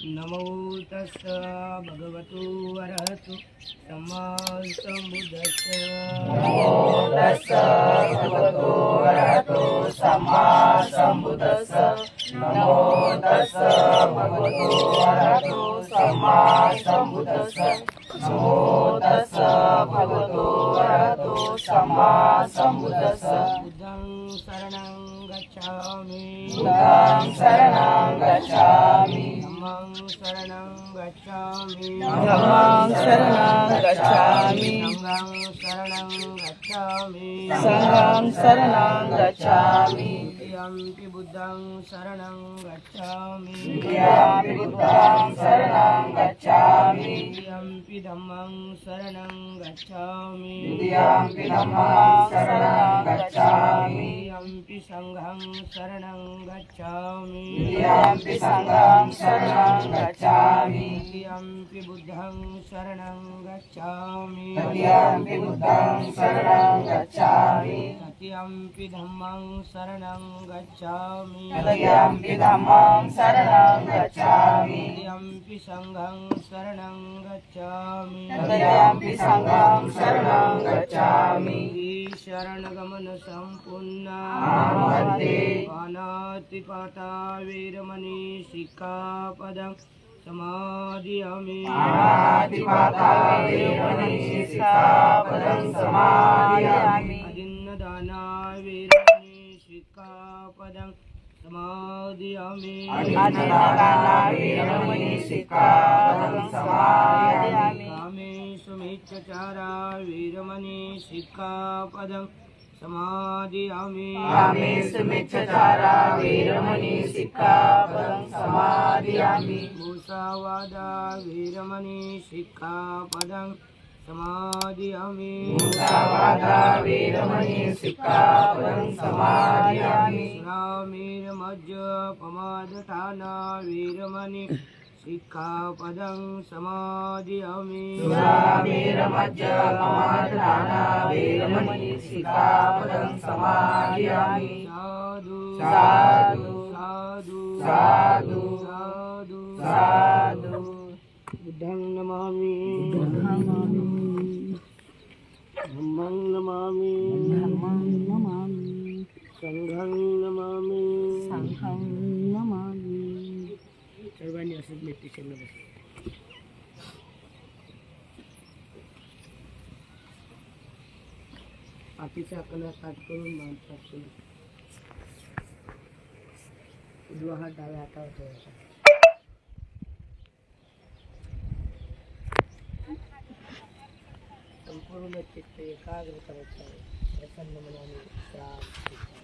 नमो तस्स भगवतो अरहतो सम्मा सम्बुद्धस्स। नमो तस्स भगवतो अरहतो सम्मा सम्बुद्धस्स। नमो तस्स भगवतो अरहतो सम्मा सम्बुद्धस्स। नमो तस्स भगवतो अरहतो सम्मा सम्बुद्धस्स। बुद्धं शरणं गच्छामि। बुद्धं शरणं गच्छामि। धम्मं शरणं गच्छामि। धम्मं शरणं गच्छामि। संघं शरणं गच्छामि। संघं शरणं गच्छामि। द्वितीयंपि बुद्धं शरणं गच्छामि। द्वितीयंपि बुद्धं शरणं गच्छामि। तृतीयंपि धम्मं शरणं गच्छामि। द्वितीयंपि धम्मं शरणं गच्छामि। तृतीयंपि संघं शरणं गच्छामि। द्वितीयंपि संघं शरणं गच्छामि। तृतीयंपि बुद्धं शरणं गच्छामि। तृतीयंपि बुद्धं शरणं गच्छामि। तृतीयंपि धम्मं शरणं गच्छामि। तृतीयंपि धम्मं शरणं गच्छामि। तृतीयंपि संघं शरणं गच्छामि। तृतीयंपि संघं शरणं गच्छामि। शरणगमन संपूर्ण वन्दे पानातिपाता वेरमणि सिक्खापदं समादियामि। पानातिपाता वेरमणि सिक्खापदं समादियामि। अदिन्नदाना वेरमणि सिक्खापदं समादियामि। अदिन्नदाना वेरमणि सिक्खापदं समादियामि। कामेषुमिच्छाचारा वेरमणि सिक्खापदं समादियामि। कामेषुमिच्छाचारा वेरमणि सिक्खापदं समादियामि। मुसावादा वेरमणि सिक्खापदं समादियामि। मुसावादा वेरमणि सिक्खापदं समादियामि। सुरामेरमज्जपमादठाना वेरमणि सिक्खापदं समादियामि। सुरामेरमज्जपमादठाना वेरमणि सिक्खापदं समादियामि। साधु साधु साधु साधु साधु साधु। बुद्धं नमामि। धम्मं नमामि। संघं नमामि। सर्वांनी असंच मेडिटेशनला बसा. पाठीचा कणा ताट करून मान ताट करून उजवा हात डाव्या हातावर ठेवायचा. संपूर्ण चित्त एकाग्र करायचं आहे. प्रसन्न मनाने श्वास घ्यायचा.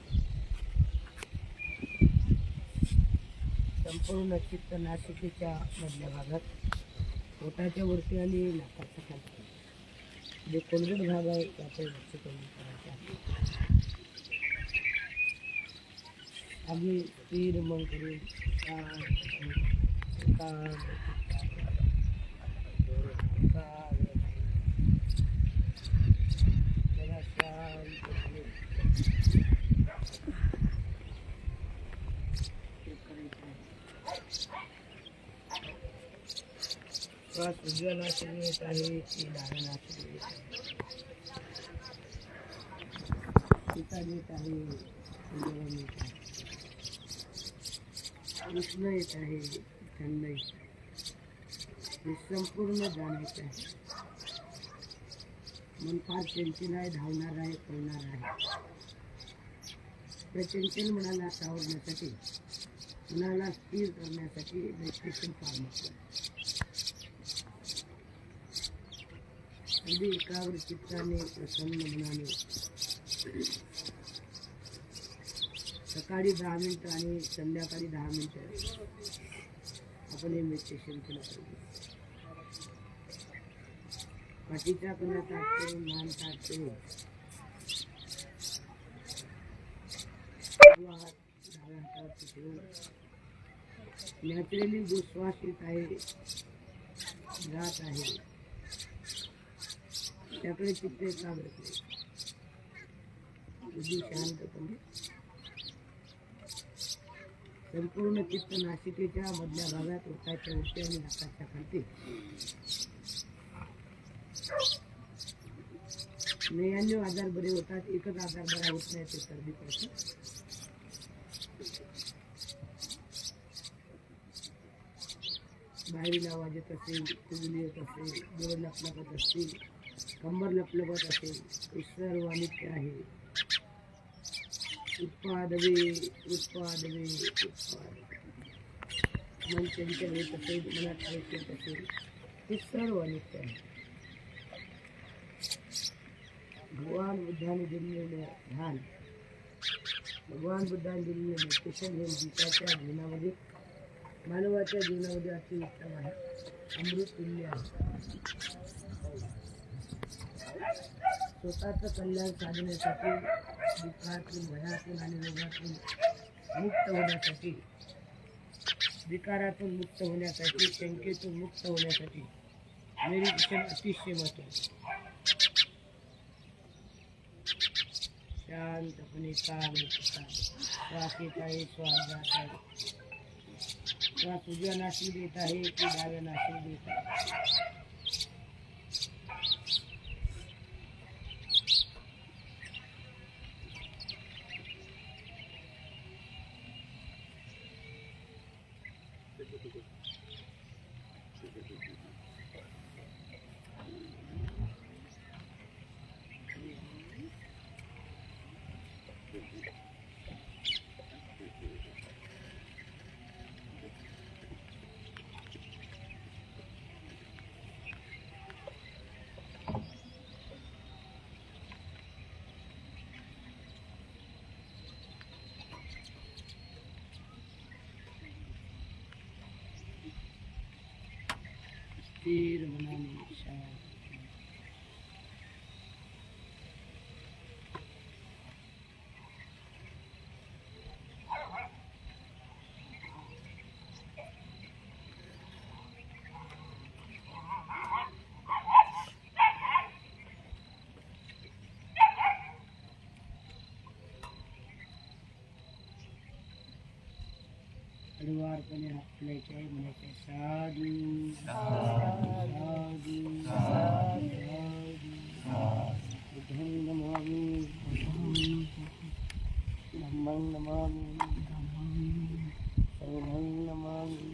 संपूर्ण चित्त नासिकेच्या मधल्या भागात, पोटाच्या वरती आणि नाकाच्या खाली जे कोलगेट भाग आहे त्याकडे लक्ष केंद्रित करायचे आहे. आम्ही स्थिर मन करून श्वास उजव्या नासाने येत आहे की डाव्या नासाने येत आहे. शीतल येत आहे, गरम येत आहे, उष्ण येत आहे, थंड येत आहे. हे संपूर्ण जाणायचं आहे. मन फार चंचल आहे, धावणार आहे, पळणार आहे. त्या चंचल मनाला सावरण्यासाठी, मनाला स्थिर करण्यासाठी मेडिटेशन फार महत्त्वाचं आहे. अगदी एकाग्र चित्ताने प्रसन्न मनाने सकाळी 10 मिनिटं आणि संध्याकाळी 10 मिनिटं आपण हे मेडिटेशन केलं पाहिजे. पाठीचा कणा ताट करून मान ताट करून उजवा हात डाव्या हातावरती ठेवून नॅचरली जो श्वास येत आहे, जात आहे, त्याकडे चित्त एकाग्र करायचं. अगदी शांतपणे संपूर्ण चित्त नासिकेच्या मधल्या भागात, ओठाच्या वरती आणि नाकाच्या खाली. नव्याण्णव आजार बरे होतात, एकच आजार बरा होत नाही, ते सर्दी पडतं. बाहेरील आवाज येत असेल, कुजली येत असेल, डोळे लपलपत असतील, कंबर लपलपत असेल, ते सर्व अनित्य आहे. उत्पादवे उत्पादवे उत्पादवे. मन चंचल होत असेल, मनात आळस येत असेल, ते सर्व अनित्य आहे. भगवान बुद्धाने दिलेलं ध्यान, भगवान बुद्धाने दिलेलं मेडिटेशन हे माणसाच्या जीवनामध्ये, मानवाच्या जीवनामध्ये अति उत्तम आहे, अमृत तुल्य आहे. स्वतःचं कल्याण साधण्यासाठी, दुःखातून, भयातून आणि रोगातून मुक्त होण्यासाठी, विकारातून मुक्त होण्यासाठी, शंकेतून मुक्त होण्यासाठी मेडिटेशन अतिशय महत्त्वाचं. शांतपणे श्वास येत आहे, श्वास जात आहे, श्वास उजव्या नाशिक देत आहे की डाव्या नाशिक देत आहे. स्थिर मनाने शांत. हळुवारपणे हात फुलायचे आहे, म्हणायचे साधू साधू साधू. बुद्धं नमामि, धम्मं नमामि, संघं नमामि.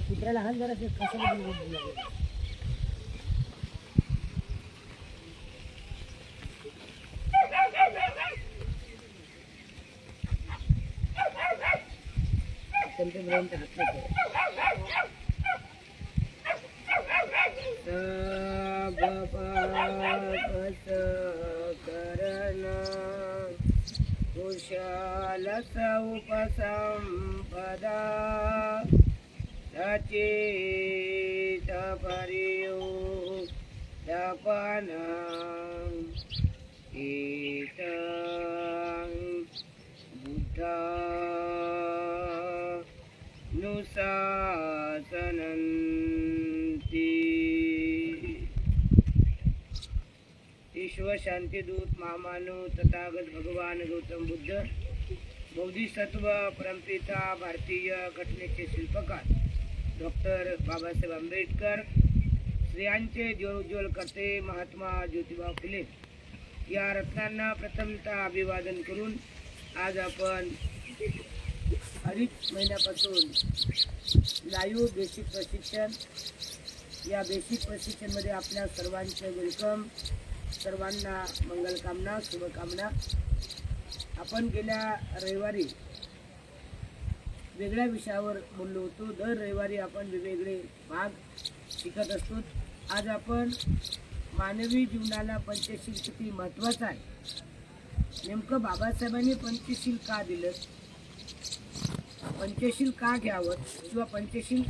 कुत्र्याला हात जरा कसं त्यांच्यापर्यंत करण कुशल उपसंपदा सचेत परियुक्तपन एतं बुद्धानुशासनन्ति. ईश्वर शांतिदूत महामानव तथागत भगवान गौतम बुद्ध, बोधिसत्व परमपिता, भारतीय घटनेचे शिल्पकार डॉक्टर बाबासाहेब आंबेडकर, स्त्रियांचे जीवन उज्ज्वल करते महात्मा ज्योतिबा फुले या रत्नांना प्रथमतः अभिवादन करून आज आपण अडीच महिन्यापासून लाईव्ह बेसिक प्रशिक्षण, या बेसिक प्रशिक्षणमध्ये आपल्या सर्वांचे वेलकम, सर्वांना मंगलकामना, शुभकामना. आपण गेल्या रविवारी वेगळ्या विषयावर बोललो होतो. दर रविवारी आपण वेगवेगळे भाग शिकत असतो. आज आपण मानवी जीवनाला पंचशील किती महत्त्वाचं आहे, नेमकं बाबासाहेबांनी पंचशील का दिलं, पंचशील का घ्यावं, किंवा पंचशील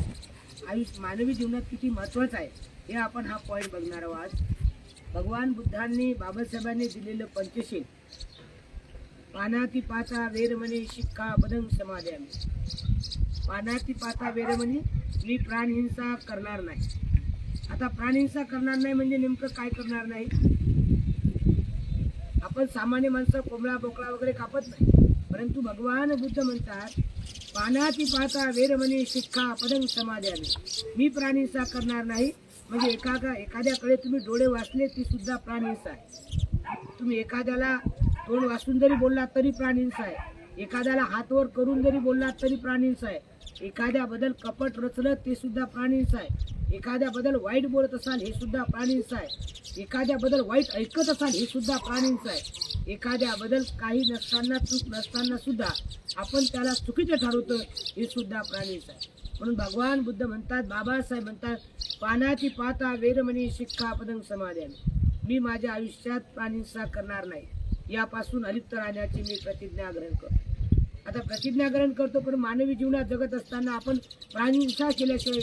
मानवी जीवनात किती महत्त्वाचं आहे, हे आपण हा पॉईंट बघणार आहोत. आज भगवान बुद्धांनी बाबासाहेबांनी दिलेलं पंचशील, पानातिपाता वेरमणी शिक्षापदं समादयामि. पानातिपाता वेरमणी, मी प्राणहिंसा करणार नाही. आता प्राणहिंसा करणार नाही म्हणजे नेमकं काय करणार नाही? आपण सामान्य माणसं कोंबडा बोकडा वगैरे कापत नाही, परंतु भगवान बुद्ध म्हणतात पानातिपाता वेरमणी शिक्षापदं समादयामि. मी प्राणहिंसा करणार नाही म्हणजे एखाद्याकडे तुम्ही डोळे वाचले ती सुद्धा प्राणहिंसा आहे. तुम्ही एखाद्याला तोंड वाचून जरी बोललात तरी प्राणहिंसा आहे. एखाद्याला हातवर करून जरी बोललात तरी प्राणहिंसा आहे. एखाद्याबद्दल कपट रचलं ते सुद्धा प्राणहिंसा आहे. एखाद्याबद्दल वाईट बोलत असाल हे सुद्धा प्राणहिंसा आहे. एखाद्याबद्दल वाईट ऐकत असाल हे सुद्धा प्राणहिंसा आहे. एखाद्याबद्दल काही नसताना, चूक नसताना सुद्धा आपण त्याला चुकीचं ठरवतो हे सुद्धा प्राणहिंसा आहे. म्हणून भगवान बुद्ध म्हणतात, बाबासाहेब म्हणतात, पानातिपाता वेरमणी शिक्षापदं समादयामि. मी माझ्या आयुष्यात प्राणहिंसा करणार नाही, यापासून अलिप्त राहण्याची मी प्रतिज्ञा ग्रहण करतो. आता प्रतिज्ञा ग्रहण करतो, पण मानवी जीवनात जगत असताना आपण प्राणहिंसा केल्याशिवाय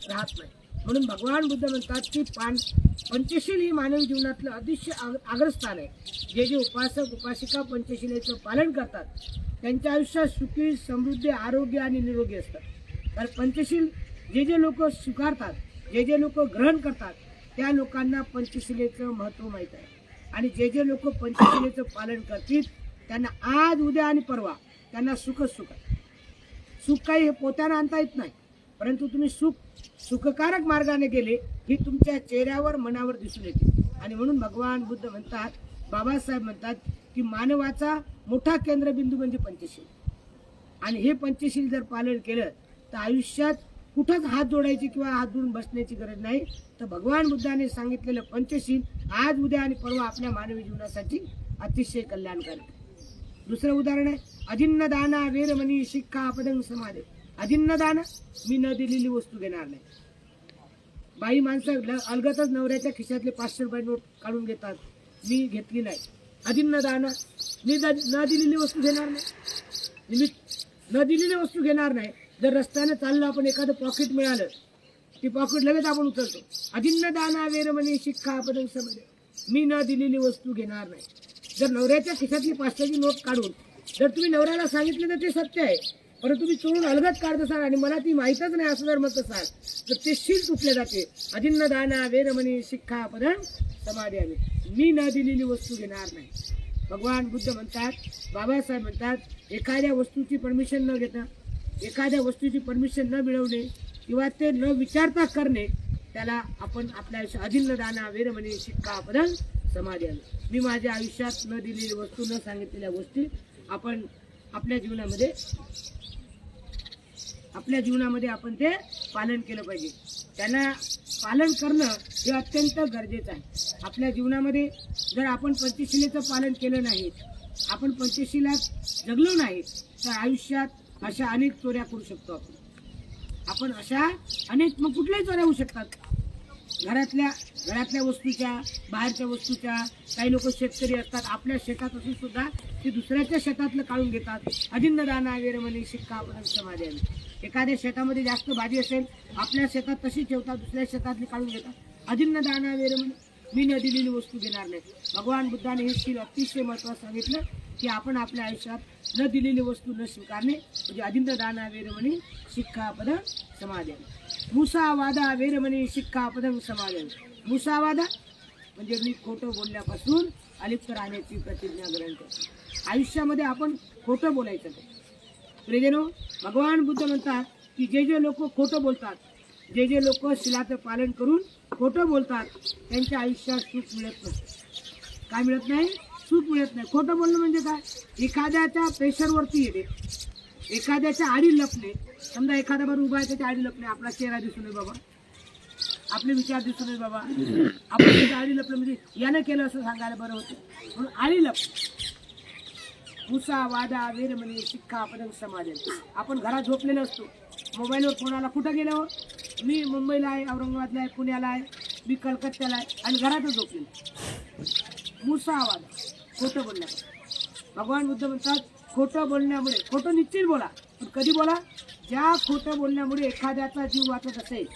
राहत नाही. म्हणून भगवान बुद्ध म्हणतात की पंचशील ही मानवी जीवनातलं अतिशय अग्रस्थान आहे. जे जे उपासक उपासिका पंचशिलेचं पालन करतात त्यांच्या आयुष्यात सुखी, समृद्धी, आरोग्य आणि निरोगी असतात. तर पंचशील जे जे लोक स्वीकारतात, जे जे लोक ग्रहण करतात, त्या लोकांना पंचशिलेचं महत्त्व माहीत आहे. आणि जे जे लोक पंचशिलेचं पालन करतील त्यांना आज, उद्या आणि परवा त्यांना सुखच सुख आहे. सुख काही हे पोत्यानं आणता येत नाही, परंतु तुम्ही सुखकारक मार्गाने गेले ही तुमच्या चेहऱ्यावर, मनावर दिसून येते. आणि म्हणून भगवान बुद्ध म्हणतात, बाबासाहेब म्हणतात की मानवाचा मोठा केंद्रबिंदू म्हणजे पंचशील. आणि हे पंचशील जर पालन केलं तर आयुष्यात कुठंच हात जोडायची किंवा हात जोडून बसण्याची गरज नाही. तर भगवान बुद्धाने सांगितलेलं पंचशील आज, उद्या आणि परवा आपल्या मानवी जीवनासाठी अतिशय कल्याणकारी. दुसरं उदाहरण आहे अजिन्न दाना वेरमणी शिक्षापदं समादयामि. अजिन्न दान, मी न दिलेली वस्तू घेणार नाही. बाई माणसं अलगतच नवऱ्याच्या खिशातले 500 रुपये नोट काढून घेतात, मी घेतली नाही. अजिन्न दान, मी न दिलेली वस्तू घेणार नाही. मी न दिलेली वस्तू घेणार नाही. जर रस्त्याने चाललं आपण एखादं पॉकेट मिळालं, ती पॉकेट लगेच आपण उचलतो. अजिन्न दाना वेरमणी शिक्षापदं समादयामि. मी न दिलेली वस्तू घेणार नाही. जर नवऱ्याच्या खिशातली 500ची नोट काढून जर तुम्ही नवऱ्याला सांगितलं तर ते सत्य आहे, परंतु तुम्ही चोरून अलगत काढत असाल आणि मला ती माहीतच नाही असं जर म्हणत असाल तर ते शील तुटले जाते. अजिन्न दाना वेरमणी शिक्षापदं समादयामि. मी न दिलेली वस्तू घेणार नाही. भगवान बुद्ध म्हणतात, बाबासाहेब म्हणतात, एखाद्या वस्तूची परमिशन न घेता, एखाद्या वस्तूची परमिशन न मिळवणे किंवा ते न विचारता करणे, त्याला आपण आपल्या आयुष्यात अजिन्न दाना वेरमणी शिक्षापदं समादयामि. मी माझ्या आयुष्यात न दिलेली वस्तू, न सांगितलेल्या गोष्टी आपण आपल्या जीवनामध्ये आपण ते पालन केलं पाहिजे. त्यांना पालन करणं हे अत्यंत गरजेचं आहे. आपल्या जीवनामध्ये जर आपण पंचशिलेचं पालन केलं नाही, आपण पंचशिलात जगलो नाही, तर आयुष्यात अशा अनेक चोऱ्या करू शकतो आपण अशा अनेक, मग कुठल्याही चोऱ्या होऊ शकतात. घरातल्या वस्तूच्या, बाहेरच्या वस्तूच्या. काही लोक शेतकरी असतात, आपल्या शेतात असून सुद्धा ते दुसऱ्याच्या शेतातलं काढून घेतात. अजिन्न दाना वेरमणी शिक्षापदं समादयामि. एखाद्या शेतामध्ये जास्त भाजी असेल, आपल्या शेतात तशी ठेवतात, दुसऱ्या शेतातली काढून घेतात. अजिन्न दाना वेरमणी, मी न दिलेली वस्तू घेणार नाही. भगवान बुद्धाने हे शील अतिशय महत्त्वाचं सांगितलं की आपण आपल्या आयुष्यात न दिलेली वस्तू न स्वीकारणे म्हणजे अजिन्न दाना वेरमणी शिक्षापदं समादयामि. मुसावादा वेरमणी शिक्षापदं समादयामि. मुसावादा म्हणजे मी खोटं बोलण्यापासून अलिप्त राहण्याची प्रतिज्ञा ग्रहण करतो. आयुष्यामध्ये आपण खोटं बोलायचं नाही. प्रियजनो, भगवान बुद्ध म्हणतात की जे जे लोक खोटं बोलतात, जे जे लोक शिलाचं पालन करून खोटं बोलतात, त्यांच्या आयुष्यात सुख मिळत नाही. काय मिळत नाही? सुख मिळत नाही. खोटं बोलणं म्हणजे काय? एखाद्याच्या प्रेशरवरती येणे, एखाद्याच्या आडी लपणे, समजा एखादा बरं उभा आहे त्याच्या आडी लपणे, आपला चेहरा दिसू नये बाबा, आपले विचार दिसू नये बाबा, आपण त्याच्या आडी लपलं म्हणजे यानं केलं असं सांगायला बरं होतं, म्हणून आडी लपणे. मुसा वादा वीरमणी शिक्का पदं समाजन. आपण घरात झोपलेलो असतो, मोबाईलवर फोन आला, कुठं गेलो, मी मुंबईला आहे, औरंगाबादला आहे, पुण्याला आहे, मी कलकत्त्याला आहे, आणि घरातच झोपलेलो. मुसा वादा, खोटं बोलण्यामुळे. भगवान बुद्ध म्हणतात खोटं बोलण्यामुळे, खोटं निश्चित बोला, पण कधी बोला, ज्या खोटं बोलण्यामुळे एखाद्याचा जीव वाचत असेल,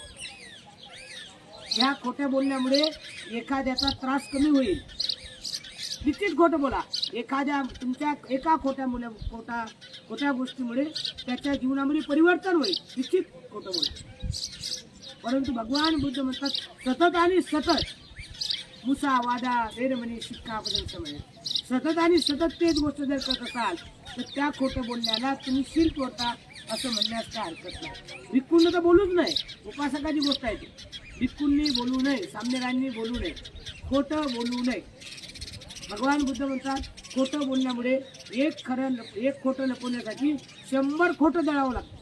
ह्या खोट्या बोलण्यामुळे एखाद्याचा त्रास कमी होईल. निश्चित खोटं बोला. एखाद्या तुमच्या एका खोट्या गोष्टीमुळे त्याच्या जीवनामध्ये परिवर्तन होईल, निश्चित खोटं बोला. परंतु भगवान बुद्ध म्हणतात सतत आणि सतत, मुसा वादा वेरमणी शिक्का पदं समाजन. सतत आणि सतत तेच गोष्ट जर करत असाल तर त्या खोटं बोलण्याला तुम्ही शील तोडता असं म्हणण्यास काय हरकत नाही. भिक्खूंना तर बोलूच नाही, उपासकाची गोष्ट आहे ती. भिक्खूंनी बोलू नये, सामनेरांनी बोलू नये, खोटं बोलू नये. भगवान बुद्ध म्हणतात खोटं बोलण्यामुळे एक खोटं लपवण्यासाठी 100 खोटं दळावं लागतं,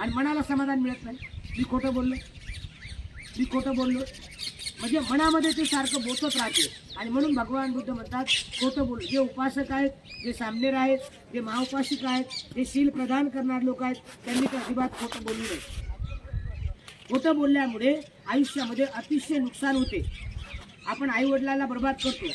आणि मनाला समाधान मिळत नाही. मी खोटं बोललो म्हणजे मनामध्ये ते सारखं बोचत राहते, आणि म्हणून भगवान बुद्ध म्हणतात खोटं बोल. जे उपासक आहेत, जे सामनेर आहेत, जे महाउपासिक आहेत, जे शील प्रदान करणारे लोक आहेत, त्यांनी तर अजिबात खोटं बोलू नये. खोटं बोलल्यामुळे आयुष्यामध्ये अतिशय नुकसान होते. आपण आई वडिलाला बर्बाद करतो,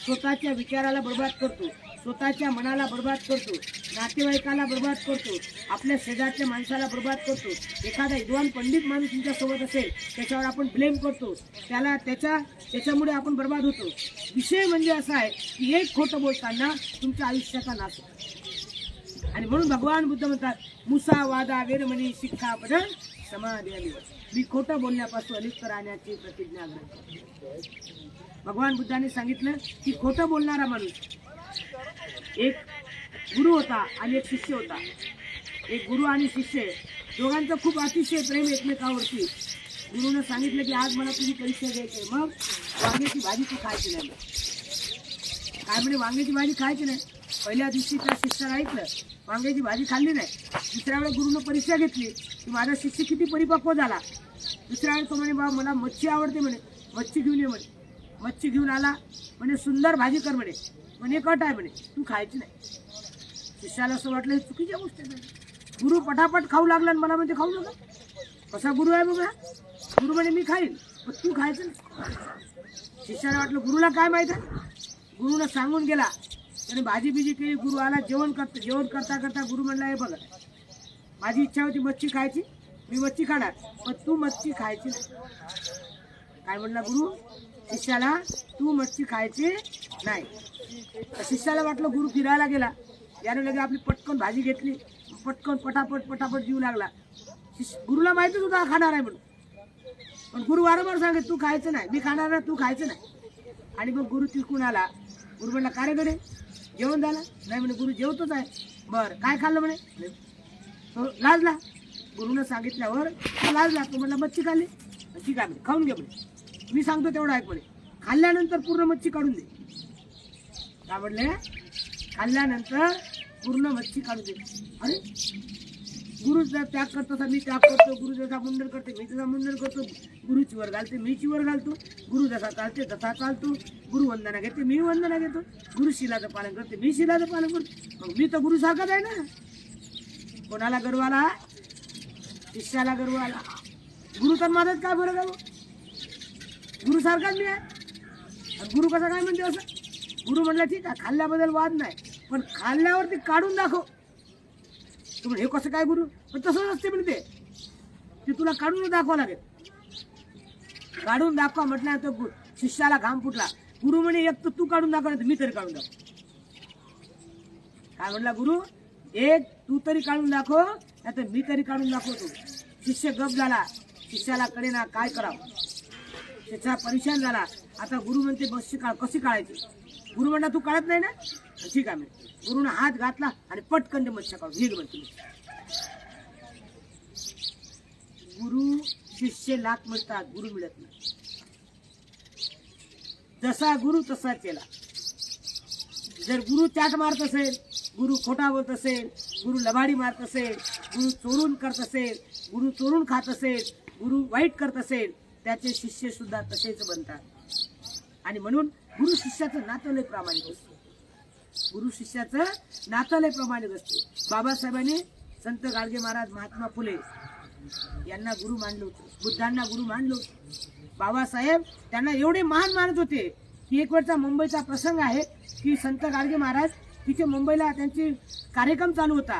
स्वतःच्या विचाराला बर्बाद करतो, स्वतःच्या मनाला बर्बाद करतो, नातेवाईकाला बर्बाद करतो, आपल्या शेजारच्या माणसाला बर्बाद करतो. एखादा विद्वान पंडित माणूस तुमच्यासोबत असेल त्याच्यावर आपण ब्लेम करतो, त्याच्यामुळे आपण बर्बाद होतो. विषय म्हणजे असा आहे की एक खोटं बोलताना तुमच्या आयुष्याचा नाश होतो. आणि म्हणून भगवान बुद्ध म्हणतात मुसा वादा वेरमणी शिक्का पदं समादयामि. मी खोटं बोलण्यापासून अलिप्त राहण्याची प्रतिज्ञा करतो. भगवान बुद्धांनी सांगितलं की खोटं बोलणारा माणूस, एक गुरु होता आणि एक शिष्य होता. एक गुरु आणि शिष्य दोघांचं खूप अतिशय प्रेम एकमेकावरती. गुरुनं सांगितलं की आज मला तुझी परीक्षा द्यायची आहे, मग वांग्याची भाजी तू खायची नाही. काय म्हणे वांग्याची भाजी खायची नाही. पहिल्या दिवशी त्या शिष्याला ऐकलं, वांग्याची भाजी खाल्ली नाही. दुसऱ्या वेळेस गुरुनं परीक्षा घेतली की माझा शिष्य किती परिपक्व झाला. दुसऱ्या वेळेस तो म्हणे बाबा मला मच्छी आवडते म्हणे, मच्छी घेऊन ये म्हणे. मच्छी घेऊन आला म्हणे सुंदर भाजी कर म्हणे कट आहे म्हणे, तू खायची नाही. शिष्याला असं वाटलं हे चुकीच्या गोष्ट आहे. गुरु पटापट खाऊ लागला आणि मला म्हणजे खाऊ नका. कसा गुरु आहे बघा. गुरु म्हणे मी खाईन पण तू खायचं नाही. शिष्याला वाटलं गुरुला काय माहित आहे. गुरुनं सांगून गेला, त्याने भाजी बिजी केली. गुरु आला, जेवण करता करता गुरु म्हणला हे बघा माझी इच्छा होती मच्छी खायची, मी मच्छी खाणार, पण तू मच्छी खायची नाही. काय म्हणला गुरु शिष्याला, तू मच्छी खायची नाही. शिष्याला वाटलं गुरु फिरायला गेला, याने लगे आपली पटकन भाजी घेतली, पटकन पटापट जीव लागला. गुरुला माहितीच होता खाणार आहे म्हणून, पण गुरु वारंवार सांगत तू खायचं नाही, मी खाणार नाही, तू खायचं नाही. आणि मग गुरु तिकून आला. गुरु म्हणला काय रे गडे जेवण झालं नाही म्हणे. गुरु जेवतोच आहे. बरं काय खाल्लं म्हणे. तो लाजला. गुरुनं सांगितल्यावर तो लाजला. तो म्हणला मच्छी खाल्ली, ठीक आहे खाऊन घे म्हणे, मी सांगतो तेवढं ऐक म्हणे. खाल्ल्यानंतर पूर्ण मच्छी काढून दे. काय म्हणले, खाल्ल्यानंतर पूर्ण मच्छी काढून दे. अरे गुरु जर त्याग करतो तसा मी त्याग करतो, गुरु जसा मुंडन करते मी तसा मुंडन करतो, गुरु चिवर घालते मी चिवर घालतो, गुरु जसा चालते तसा चालतो, गुरु वंदना घेते मी वंदना घेतो, गुरु शिलाचं पालन करते मी शिलाचं पालन करतो. मग मी तर गुरु सारखाच आहे ना. कोणाला गर्व आला, शिष्याला गर्व आला. गुरु तर माझाच काय फरक आहे, गुरु सारखाच मी आहे. गुरु कसा काय म्हणते असं. गुरु म्हणला ठीक आहे खाल्ल्याबद्दल वाद नाही, पण खाल्ल्यावरती काढून दाखव. तू हे कसं काय गुरु, पण तसं नसते म्हणते, ते तुला काढून दाखवा लागेल. काढून दाखवा म्हटल्यानंतर शिष्याला घाम फुटला. गुरु म्हणे एक तर तू काढून दाखव नाही मी तरी काढून दाखव. काय म्हटला गुरु, एक तू तरी काढून दाखव नाही तर मी तरी काढून दाखवतो. शिष्य गप झाला. शिष्याला कडे ना काय करावं. शिष्या परेशान झाला. आता गुरु म्हणते बसची कशी काढायची. गुरु म्हणला तू काढत नाही ना, ठीक आहे म्हणे. गुरुनं हात घातला आणि पटकन ते मच्छा काढून निघ म्हणते. गुरु शिष्य लाख मिळतात, गुरु मिळत नाही. जसा गुरु तसा चेला. जर गुरु चाट मारत असेल, गुरु खोटा बोलत असेल, गुरु लबाडी मारत असेल, गुरु चोरून करत असेल, गुरु चोरून खात असेल, गुरु वाईट करत असेल, त्याचे शिष्य सुद्धा तसेच बनतात. आणि म्हणून गुरु शिष्याचं नातं लय प्रामाणिक असतं. गुरु शिष्याचं नातं लय प्रामाणिक असतं. बाबासाहेबांनी संत गाडगे महाराज, महात्मा फुले यांना गुरु मानलं होतं, बुद्धांना गुरु मानलं होतं. बाबासाहेब त्यांना एवढे महान मानत होते की एक वेळचा मुंबईचा प्रसंग आहे की संत गाडगे महाराज तिथे मुंबईला त्यांची कार्यक्रम चालू होता.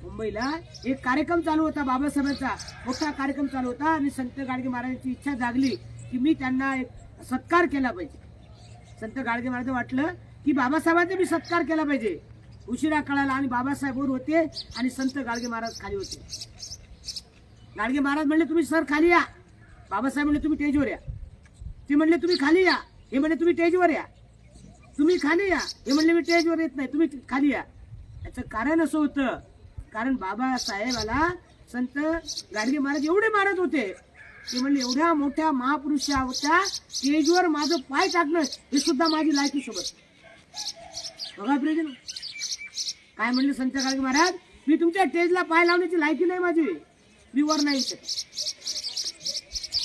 मुंबईला एक कार्यक्रम चालू होता, बाबासाहेबांचा मोठा कार्यक्रम चालू होता. आणि संत गाडगे महाराजांची इच्छा जागली की मी त्यांना एक सत्कार केला पाहिजे. संत गाडगे महाराज वाटलं की बाबासाहेबांचा मी सत्कार केला पाहिजे. उशिरा कळाला आणि बाबासाहेब वर होते आणि संत गाडगे महाराज खाली होते. गाडगे महाराज म्हणले तुम्ही सर खाली या. बाबासाहेब म्हणले तुम्ही स्टेजवर या. ते म्हणले तुम्ही खाली या. हे म्हणले तुम्ही स्टेजवर या. तुम्ही खाली या. हे म्हणले मी स्टेजवर येत नाही, तुम्ही खाली या. याचं कारण असं होतं, कारण बाबासाहेबाला संत गाडगे महाराज एवढे मारत होते. ते म्हणले एवढ्या मोठ्या महापुरुषाच्या स्टेजवर माझं पाय टाकणं हे सुद्धा माझी लायकी सोबत. बघा प्रियजन, काय म्हणले संत गाडगे महाराज, मी तुमच्या स्टेजला पाय लावण्याची लायकी नाही माझी, मी वर नाही शकत.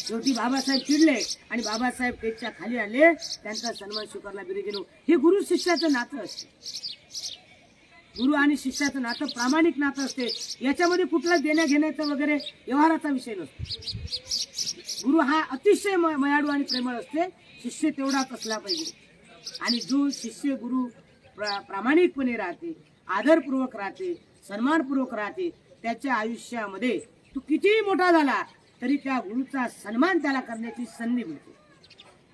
शेवटी बाबासाहेब चिडले आणि बाबासाहेब स्टेजच्या खाली आले, त्यांचा सन्मान स्वीकारला. बिरेजनो, हे गुरु शिष्याचं नातं असते. गुरु आणि शिष्याचं नातं प्रामाणिक नातं असते. याच्यामध्ये कुठला देण्या घेण्याचा वगैरे व्यवहाराचा विषय नसतो. गुरु हा अतिशय मयाळू आणि प्रेमळ असते. शिष्य तेवढाच असला पाहिजे. आणि जो शिष्य गुरु प्रामाणिकपणे राहते, आदरपूर्वक राहते, सन्मानपूर्वक राहते, त्याच्या आयुष्यामध्ये तो कितीही मोठा झाला तरी त्या गुरुचा सन्मान त्याला करण्याची संधी मिळते.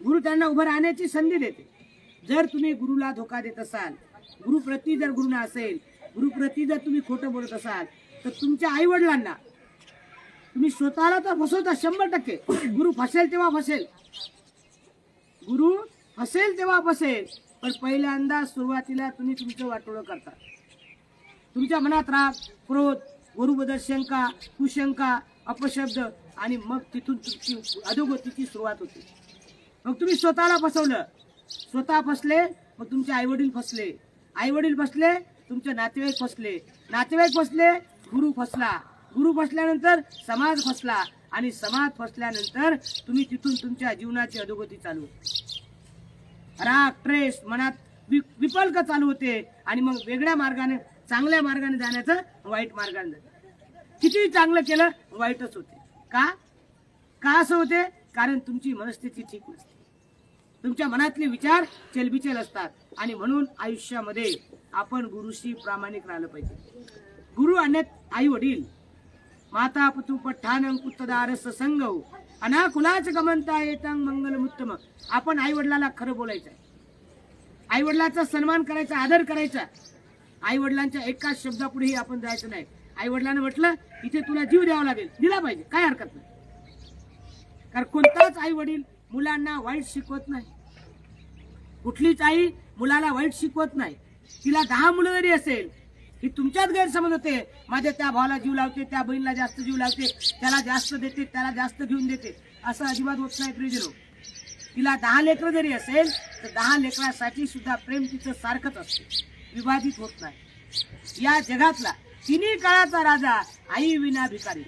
गुरु त्यांना उभं राहण्याची संधी देते. जर तुम्ही गुरुला धोका देत असाल, गुरुप्रती जर गुरुना असेल, गुरुप्रती जर तुम्ही खोटं बोलत असाल, तर तुमच्या आई वडिलांना तुम्ही स्वतःला तर फसवता 100%. गुरु फसेल तेव्हा फसेल, गुरु फसेल तेव्हा फसेल. पण पहिल्यांदा सुरुवातीला तुम्ही तुमचं वाटोळं करता. तुमच्या मनात राग, क्रोध, गुरुबद्दल शंका, कुशंका, अपशब्द, आणि मग तिथून तुमची अधोगतीची सुरुवात होते. मग तुम्ही स्वतःला फसवलं, स्वतः फसले, मग तुमचे आईवडील फसले, आईवडील फसले, तुमचे नातेवाईक फसले, नातेवाईक फसले, गुरु फसला, गुरु फसल्यानंतर समाज फसला, आणि समाज फसल्यानंतर तुम्ही तिथून तुमच्या जीवनाची अधोगती चालू. राग, ट्रेस मनात विपल्क चालू होते, आणि मग वेगळ्या मार्गाने, चांगल्या मार्गाने जाण्याचं वाईट मार्गाने जायचं. किती चांगलं केलं वाईटच होते. का असं होते? कारण तुमची मनस्थिती ठीक नसते, तुमच्या मनातले विचार चलबिचल असतात. आणि म्हणून आयुष्यामध्ये आपण गुरुशी प्रामाणिक राहिलं पाहिजे. गुरु अन्यथ आई वडील, माता पितु पठानं कुत्तदार ससंग, अनाकुलाच गमनता येतं मंगलमुत्तम. आपण आई वडिलाला खरं बोलायचं, आई वडिलाचा सन्मान करायचा, आदर करायचा. आई वडिलांच्या एकाच शब्दापुढेही आपण जायचं नाही. आई वडिलांना म्हटलं इथे तुला जीव द्यावा लागेल, दिला पाहिजे, काय हरकत नाही. कारण कोणताच आई वडील मुलांना वाईट शिकवत नाही. कुठलीच आई मुलाला वाईट शिकवत नाही. तिला 10 मुलं जरी असेल, ही तुमच्यात गैरसमज होते, माझ्या त्या भावाला जीव लावते, त्या बहिणीला जास्त जीव लावते, त्याला जास्त देते, त्याला जास्त घेऊन देते, असं अजिबात होत नाही प्रियजनो. तिला 10 लेकरं जरी असेल तर 10 लेकरांसाठी सुद्धा प्रेम तिचं सारखंच असते, विभाजित होत नाही. या जगातला तिन्ही काळाचा राजा, आई विना भिकारी,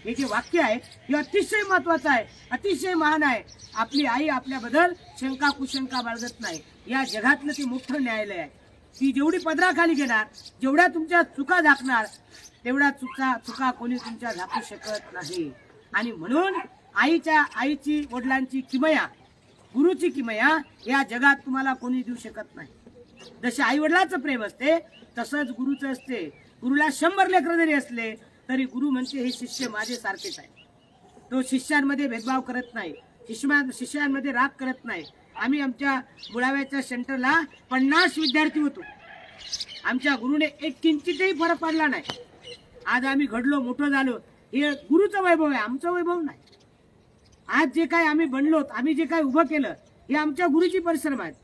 हे जे वाक्य आहे हे अतिशय महत्वाचं आहे, अतिशय महान आहे. आपली आई आपल्याबद्दल शंका कुशंका बाळगत नाही. या जगातलं ते मोठं न्यायालय आहे. ती जेवढी पदराखाली घेणार, जेवढ्या तुमच्या चुका झाकणार, तेवढ्या चुका कोणी तुमच्या झाकू शकत नाही. आणि म्हणून आईची वडिलांची किमया, गुरुची किमया या जगात तुम्हाला कोणी देऊ शकत नाही. जसे आई वडिलांचं प्रेम असते तसंच गुरुचं असते. गुरुला 100 लेकरं जरी असले तरी गुरु म्हणते हे शिष्य माझे सारखेच आहे. तो शिष्यांमध्ये भेदभाव करत नाही, शिष्यांमध्ये राग करत नाही. आम्ही आमच्या मुळाव्याच्या सेंटरला 50 विद्यार्थी होतो. आमच्या गुरुने एक किंचितही फरक पडला नाही. आज आम्ही घडलो, मोठं झालो, हे गुरुचं वैभव आहे, आमचं वैभव नाही. आज जे काही आम्ही बनलो, आम्ही जे काही उभं केलं, हे आमच्या गुरुची परिश्रम आहेत.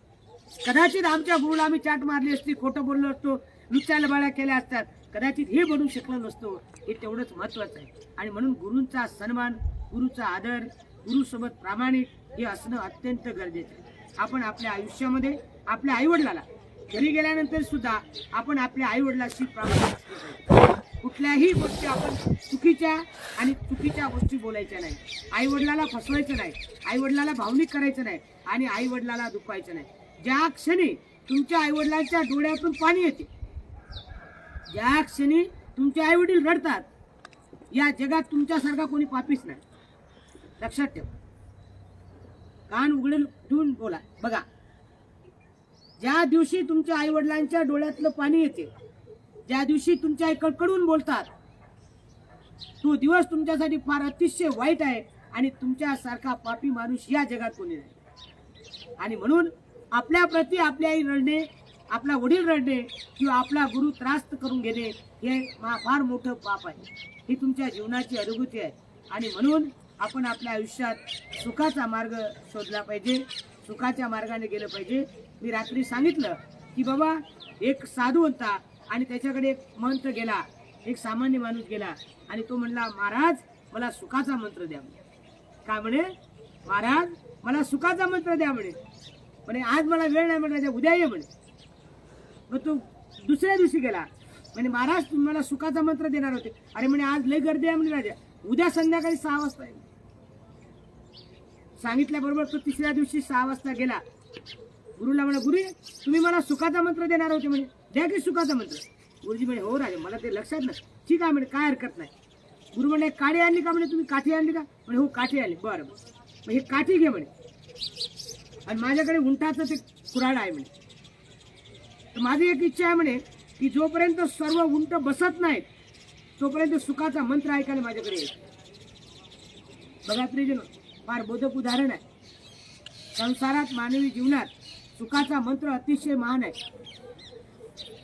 कदाचित आमच्या गुरुला आम्ही चाट मारली असती, खोटं बोललो असतो, लुच्च्या लबाड्या केल्या असतात, कदाचित हे बनू शकलो नसतो. हे तेवढंच महत्वाचं आहे. आणि म्हणून गुरूंचा सन्मान, गुरुचा आदर, गुरुसोबत प्रामाणिक हे असणं अत्यंत गरजेचं आहे. आपण आपल्या आयुष्यामध्ये आपल्या आईवडिलाला घरी गेल्यानंतर सुद्धा आपण आपल्या आई वडिलांशी प्रामाणिक असलं पाहिजे. कुठल्याही गोष्टी आपण चुकीच्या गोष्टी बोलायच्या नाही. आई वडिलाला फसवायचं नाही, आई वडिलाला भावनिक करायचं नाही आणि आई वडिलाला दुखवायचं नाही. ज्या क्षणी तुमच्या आई वडिलांच्या डोळ्यातून पाणी येते, ज्या क्षणी तुमचे आई वडील रडतात, या जगात तुमच्यासारखा कोणी पापीच नाही. लक्षात ठेव. कान उघडून ठेवून बोला. बघा, ज्या दिवशी तुमच्या आई वडिलांच्या डोळ्यातलं पाणी येते, ज्या दिवशी तुमच्या आई कडकडून बोलतात, तो दिवस तुमच्यासाठी फार अतिशय वाईट आहे आणि तुमच्यासारखा पापी माणूस या जगात कोणी नाही. आणि म्हणून आपल्या प्रती आपली आई रडणे, आपला वडील रडणे किंवा आपला गुरु त्रास्त करून घेणे हे फार मोठं पाप आहे. ही तुमच्या जीवनाची अनुभूती आहे. आणि म्हणून आपण आपल्या आयुष्यात सुखाचा मार्ग शोधला पाहिजे, सुखाच्या मार्गाने गेलं पाहिजे. मी रात्री सांगितलं की बाबा, एक साधू होता आणि त्याच्याकडे एक महंत गेला, एक सामान्य माणूस गेला आणि तो म्हणला, महाराज मला सुखाचा मंत्र द्या. काय म्हणे? महाराज मला सुखाचा मंत्र द्या म्हणे. आज मला वेळ नाही म्हणे, उद्या ये म्हणे. मग तो दुसऱ्या दिवशी गेला, म्हणे महाराज तुम्ही मला सुखाचा मंत्र देणार होते. अरे म्हणे आज लय गर्दी आहे म्हणे राजा, उद्या संध्याकाळी 6 वाजता आहे. सांगितल्याबरोबर तो तिसऱ्या दिवशी 6 वाजता गेला. गुरुला म्हणे, गुरु तुम्ही मला सुखाचा मंत्र देणार होते म्हणे, द्या की सुखाचा मंत्र. गुरुजी म्हणे, हो राजा मला ते लक्षात नाही. ठीक आहे म्हणे, काय हरकत नाही. गुरु म्हणे, काठी आणली का म्हणे, तुम्ही काठी आणली का म्हणे, हो काठी आणली. बरं मग हे काठी घे म्हणे, आणि माझ्याकडे उंटाचं ते कुऱ्हाड आहे म्हणे. तर माझी एक इच्छा आहे म्हणे की जोपर्यंत सर्व उंट बसत नाहीत तोपर्यंत सुखाचा मंत्र ऐकायला माझ्याकडे येईल. बघा प्रियजन, फार बोधक उदाहरण आहे. संसारात मानवी जीवनात सुखाचा मंत्र अतिशय महान आहे.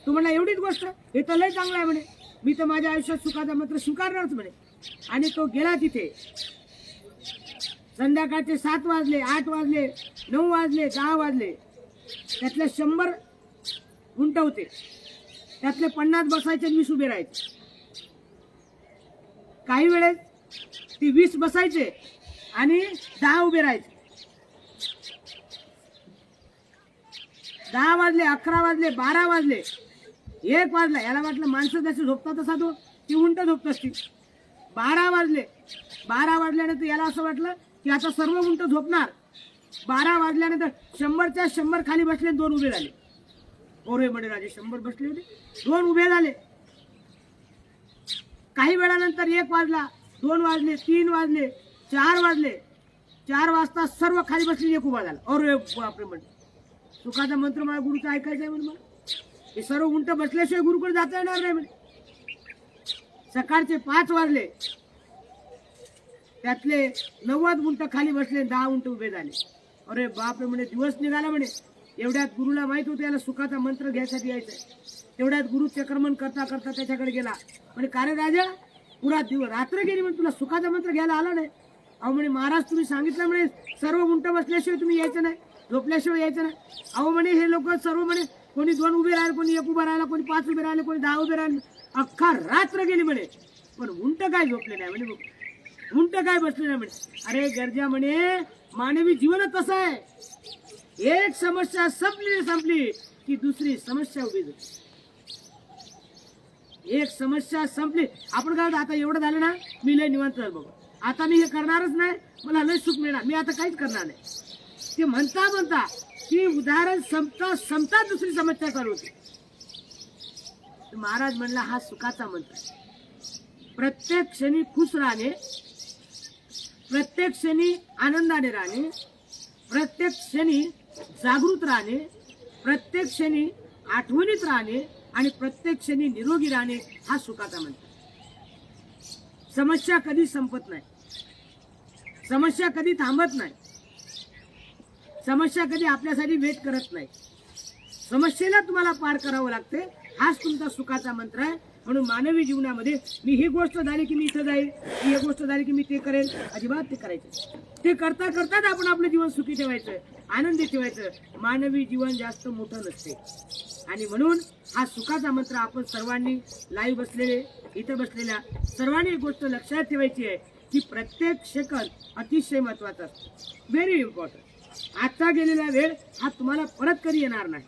तो म्हणला एवढीच गोष्ट, हे तर लय चांगलं आहे म्हणे, मी तर माझ्या आयुष्यात सुखाचा मंत्र स्वीकारणारच म्हणे. आणि तो गेला तिथे. संध्याकाळचे 7 वाजले, 8 वाजले, 9 वाजले, 10 वाजले. त्यातले 100 उंट होते, त्यातले 50 बसायचे आणि 20 उभे राहायचे. काही वेळेस ती 20 बसायचे आणि 10 उभे राहायचे. 10 वाजले, 11 वाजले, 12 वाजले, 1 वाजला. याला वाटलं माणसं जसे झोपतात तसा तो ती उंट झोपत असतील. 12 वाजले. 12 वाजल्यानंतर याला असं वाटलं की आता सर्व उंट झोपणार. 12 वाजल्यानंतर 100च्या 100 खाली बसले, 2 उभे झाले. ओरे म्हणे राजे 100 बसले होते, 2 उभे झाले. काही वेळानंतर 1 वाजला, 2 वाजले, 3 वाजले, 4 वाजले. 4 वाजता सर्व खाली बसले, 1 उभा झाला. अरे बापरे म्हणे, सुखाचा मंत्र मला गुरुचा ऐकायचा आहे म्हणे. मला हे सर्व उंट बसल्याशिवाय गुरुकडे जाता येणार नाही म्हणे. सकाळचे 5 वाजले, त्यातले 90 उंट खाली बसले, 10 उंट उभे झाले. अरे बापरे म्हणे, दिवस निघाला म्हणे. एवढ्यात गुरुला माहित होतं याला सुखाचा मंत्र घ्यायसाठी यायचंय. तेवढ्यात गुरु चक्रमण करता करता त्याच्याकडे गेला. म्हणे, का रे राजा, पुरा दिवस रात्र गेली म्हणे, तुला सुखाचा मंत्र घ्यायला आला नाही. अहो म्हणे, महाराज तुम्ही सांगितलं म्हणे सर्व उंट बसल्याशिवाय तुम्ही यायचं नाही, झोपल्याशिवाय यायचं नाही. अहो म्हणे, हे लोक सर्व म्हणे, कोणी 2 उभे राहिले, कोणी 1 उभा राहिला, कोणी 5 उभे राहिले, कोणी 10 उभे राहिले. अख्खा रात्र गेली म्हणे, पण उंट काय झोपले नाही म्हणे, उंट काय बसले नाही म्हणे. अरे गरजा म्हणे, मानवी जीवन कसं आहे, एक समस्या संपली की दुसरी समस्या उभी झाली. एक समस्या संपली, आपण काय आता एवढं झालं ना, मी लय निवांत झालो बाबा, आता मी हे करणारच नाही, मला लय सुख मिळणार, मी आता काहीच करणार नाही. ते म्हणता की उदाहरण संपता दुसरी समस्या चालू होती. महाराज म्हणला, हा सुखाचा मंत्र. प्रत्येक क्षणी खुश राहणे, प्रत्येक क्षणी आनंदाने राहणे, प्रत्येक क्षणी जागृत राहणे, प्रत्येक क्षणी आठवणीत राहणे आणि प्रत्येक क्षणी निरोगी राहणे, हा सुखाचा मंत्र. समस्या कधी संपत नाही, समस्या कधी थांबत नाही, समस्या कधी आपल्यासाठी वेट करत नाही. समस्येला तुम्हाला पार करावं लागते, हाच तुमचा सुखाचा मंत्र आहे. म्हणून मानवी जीवनामध्ये मी ही गोष्ट झाली की मी इथं जाईल, ही गोष्ट झाली की मी ते करेल, अजिबात ते करायचं. ते करता करताच आपण आपलं जीवन सुखी ठेवायचं, आनंदी ठेवायचं. मानवी जीवन जास्त मोठं नसते. आणि म्हणून हा सुखाचा मंत्र आपण सर्वांनी लाईव्ह बसलेले, इथं बसलेल्या सर्वांनी एक गोष्ट लक्षात ठेवायची आहे की प्रत्येक सेकंद अतिशय महत्वाचा असतो, व्हेरी इम्पॉर्टंट. आजचा गेलेला वेळ हा तुम्हाला परत कधी येणार नाही.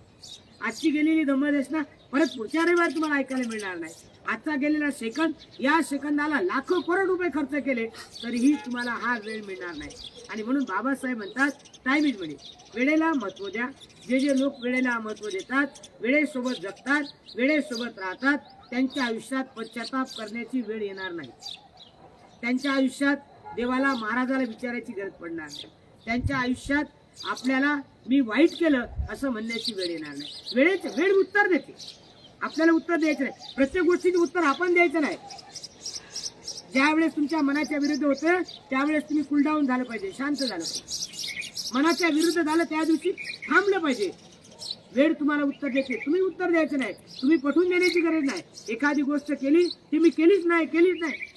आजची गेलेली धम्मदेशना परत पुढच्या रविवारी तुम्हाला ऐकायला मिळणार नाही. आजचा गेलेला सेकंद, या सेकंदाला लाखो करोड रुपये खर्च केले तरीही तुम्हाला हा वेळ मिळणार नाही. आणि म्हणून बाबासाहेब म्हणतात टाइम इज मनी, वेळेला महत्व द्या. जे जे लोक वेळेला महत्व देतात, वेळेसोबत जगतात, वेळेसोबत राहतात, त्यांच्या आयुष्यात पश्चाताप करण्याची वेळ येणार नाही. त्यांच्या आयुष्यात देवाला महाराजाला विचारायची गरज पडणार नाही. त्यांच्या आयुष्यात आपल्याला मी वाईट केलं असं म्हणण्याची वेळ येणार नाही. वेळ उत्तर देते, आपल्याला उत्तर द्यायचं नाही. प्रत्येक गोष्टीचे उत्तर आपण द्यायचं नाही. ज्यावेळेस तुमच्या मनाच्या विरुद्ध होतं त्यावेळेस तुम्ही कूलडाऊन झालं पाहिजे, शांत झालं पाहिजे. मनाच्या विरुद्ध झालं त्या दिवशी थांबलं पाहिजे. वेळ तुम्हाला उत्तर देते, तुम्ही उत्तर द्यायचं नाही. तुम्ही पटवून देण्याची गरज नाही. एखादी गोष्ट केली ती मी केलीच नाही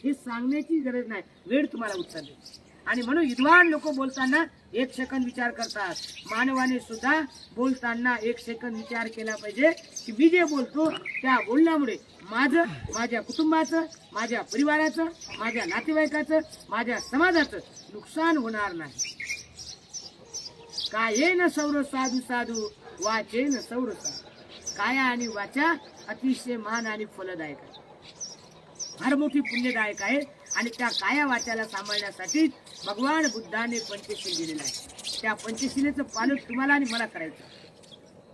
हे सांगण्याची गरज नाही. वेळ तुम्हाला उत्तर देते. आणि म्हणून विद्वान लोक बोलताना एक सेकंद विचार करतात. मानवाने सुद्धा बोलताना एक सेकंद विचार केला पाहिजे की मी जे बोलतो त्या बोलण्यामुळे माझं, माझ्या कुटुंबाचं, माझ्या परिवाराचं, माझ्या नातेवाईकाचं, माझ्या समाजाचं नुकसान होणार नाही. कायेन सौर साधू साधू वाचेन सौर साधू. काया आणि वाचा अतिशय महान आणि फलदायक आहे, फार मोठी पुण्यदायक आहे. आणि त्या काया वाचाला सांभाळण्यासाठी भगवान बुद्धाने पंचशील दिलेलं आहे. त्या पंचशिलेचं पालन तुम्हाला आणि मला करायचं.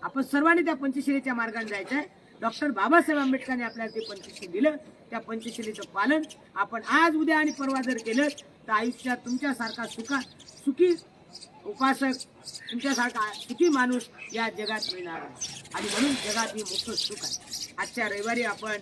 आपण सर्वांनी त्या पंचशिलेच्या मार्गाने जायचं आहे. डॉक्टर बाबासाहेब आंबेडकरांनी आपल्याला ते पंचशील दिलं. त्या पंचशिलेचं पालन आपण आज, उद्या आणि परवा जर केलं तर आयुष्यात तुमच्यासारखा सुखी उपासक, तुमच्यासारखा सुखी माणूस या जगात मिळणार आहे. आणि म्हणून जगात हे मोठं सुख आहे. आजच्या रविवारी आपण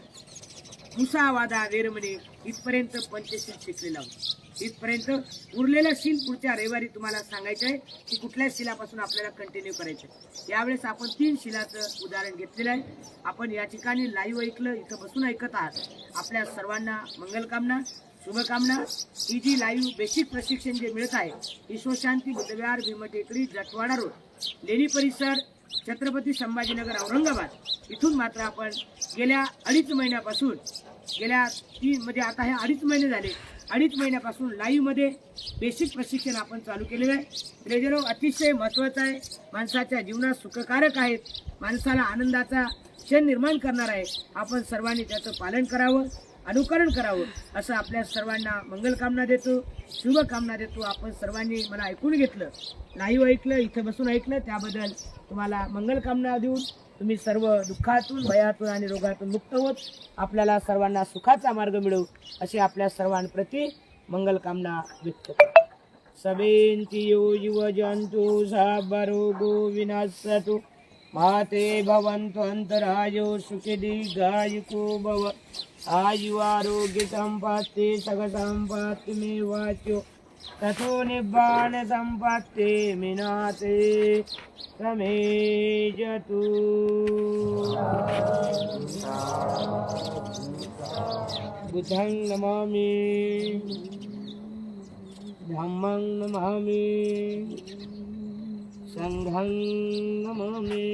मुसावादा वेरमणे इथपर्यंत पंचशील शिकलेला आहोत. इथपर्यंत उरलेलं शील पुढच्या रविवारी तुम्हाला सांगायचं आहे की कुठल्या शिलापासून आपल्याला कंटिन्यू करायचं आहे. यावेळेस आपण 3 शिलाचं उदाहरण घेतलेलं आहे. आपण या ठिकाणी लाईव्ह ऐकलं, इथं बसून ऐकत आहात. आपल्या सर्वांना मंगलकामना, शुभकामना. ही जी लाईव्ह बेसिक प्रशिक्षण जे मिळत आहे, विश्वशांती बुद्धविहार, भीमटेकडी, जटवाडा रोड, लेणी परिसर, छत्रपती संभाजीनगर, औरंगाबाद इथून मात्र आपण गेल्या 2.5 महिन्यापासून, गेल्या 3 म्हणजे आता हे 2.5 महिने झाले, 2.5 महिन्यापासून लाईव्ह मध्ये बेसिक प्रशिक्षण आपण चालू केलेलं आहे. रेडिओ अतिशय महत्त्वाचं आहे, माणसाच्या जीवनात सुखकारक आहे, माणसाला आनंदाचा क्षण निर्माण करणार आहे. आपण सर्वांनी त्याचं पालन करावं, अनुकरण करावं असं आपल्या सर्वांना मंगलकामना देतो, शुभकामना देतो. आपण सर्वांनी मला ऐकून घेतलं, लाईव्ह ऐकलं, इथं बसून ऐकलं, त्याबद्दल तुम्हाला मंगलकामना देऊन तुम्ही सर्व दुःखातून, भयातून आणि रोगातून मुक्त होत आपल्याला सर्वांना सुखाचा मार्ग मिळवू अशी आपल्या सर्वांप्रती मंगलकामना व्यक्त करतो. सवेंती यो जीव जंतु साबरोगो विनाशतु माते भवन्तु अंतरायो सुखी दीर्घायुको भव. आयु आरोग्य संपत्ति सग संपत्ति में वाच्यो तथो निब्बाण संपत्ति मिनाते समेजतु. बुद्धं नमामि, धम्मं नमामि, संघं नमामि.